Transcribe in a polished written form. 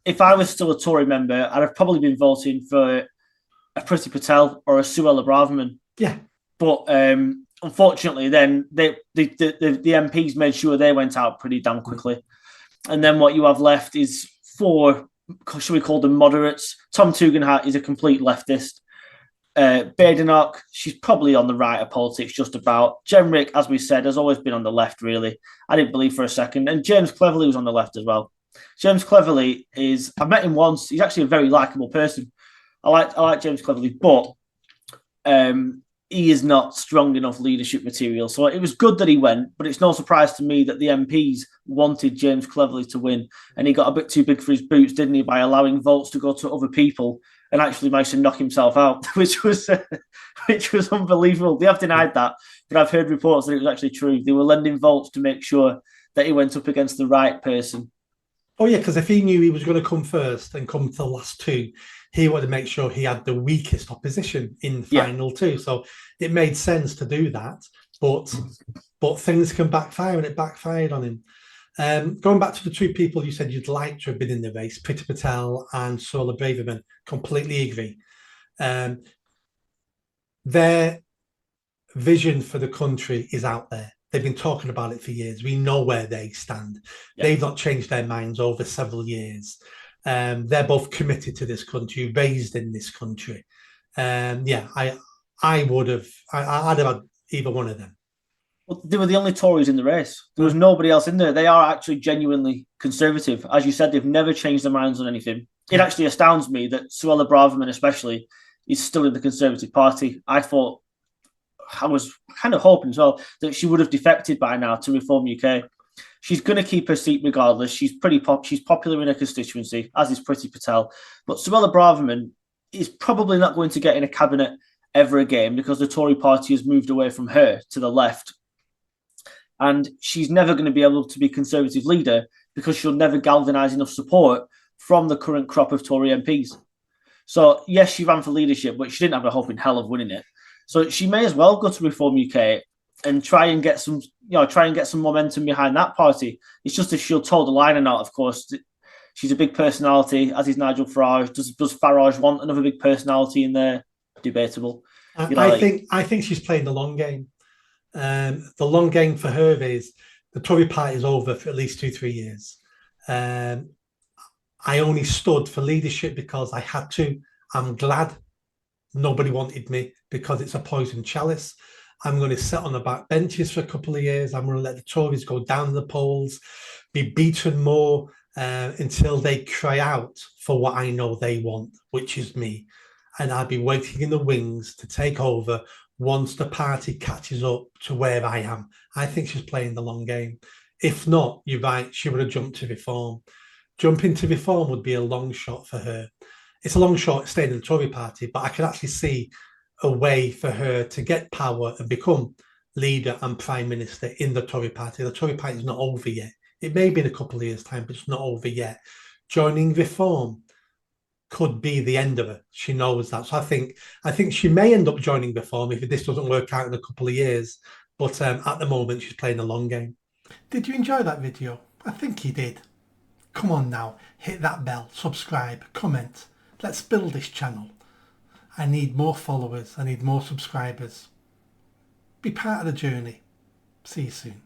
if I was still a Tory member, I'd have probably been voting for a Priti Patel or a Suella Braverman. Yeah. But unfortunately, then the MPs made sure they went out pretty damn quickly. And then what you have left is four, should we call them moderates? Tom Tugendhat is a complete leftist. Badenoch, she's probably on the right of politics, just about. Jenrick, as we said, has always been on the left, really. I didn't believe for a second. And James Cleverly was on the left as well. James Cleverly is, I met him once. He's actually a very likable person. I like James Cleverly, but he is not strong enough leadership material. So it was good that he went, but it's no surprise to me that the MPs wanted James Cleverly to win, and he got a bit too big for his boots, didn't he, by allowing votes to go to other people and actually managed to knock himself out, which was unbelievable. They have denied that, but I've heard reports that it was actually true. They were lending votes to make sure that he went up against the right person. Oh yeah, because if he knew he was going to come first and come to the last two, he wanted to make sure he had the weakest opposition in Yeah, final two. So it made sense to do that, but things can backfire, and it backfired on him. Going back to the two people you said you'd like to have been in the race, Priti Patel and Sola Braverman, completely agree. Their vision for the country is out there. They've been talking about it for years. We know where they stand. yeah. They've not changed their minds over several years. They're both committed to this country, raised in this country. Yeah, I would have. I'd have had either one of them. Well, they were the only Tories in the race. There was nobody else in there. They are actually genuinely conservative. As you said, they've never changed their minds on anything. It actually astounds me that Suella Braverman, especially, is still in the Conservative Party. I was kind of hoping as well that she would have defected by now to Reform UK. She's going to keep her seat regardless. She's she's popular in her constituency, as is Priti Patel. But Suella Braverman is probably not going to get in a cabinet ever again because the Tory party has moved away from her to the left. And she's never going to be able to be Conservative leader because she'll never galvanise enough support from the current crop of Tory MPs. So, yes, she ran for leadership, but she didn't have a hope in hell of winning it. So she may as well go to Reform UK and try and get some momentum behind that party. It's just if she'll toe the line or not, of course. She's a big personality, as is Nigel Farage. Does Farage want another big personality in there? Debatable. I think she's playing the long game. The long game for her is the Tory party is over for at least 2-3 years. I only stood for leadership because I had to. I'm glad nobody wanted me because it's a poison chalice. I'm going to sit on the back benches for a couple of years. I'm going to let the Tories go down the polls, be beaten more until they cry out for what I know they want, which is me. And I'll be waiting in the wings to take over once the party catches up to where I am. I think she's playing the long game. If not, you're right, she would have jumped to Reform. Jumping to Reform would be a long shot for her. It's a long shot staying in the Tory party, but I could actually see a way for her to get power and become leader and prime minister in the Tory party. The Tory party is not over yet. It may be in a couple of years' time, but it's not over yet. Joining Reform could be the end of it. She knows that. So I think she may end up joining Reform if this doesn't work out in a couple of years. But at the moment, she's playing a long game. Did you enjoy that video? I think you did. Come on now, hit that bell, subscribe, comment. Let's build this channel. I need more followers. I need more subscribers. Be part of the journey. See you soon.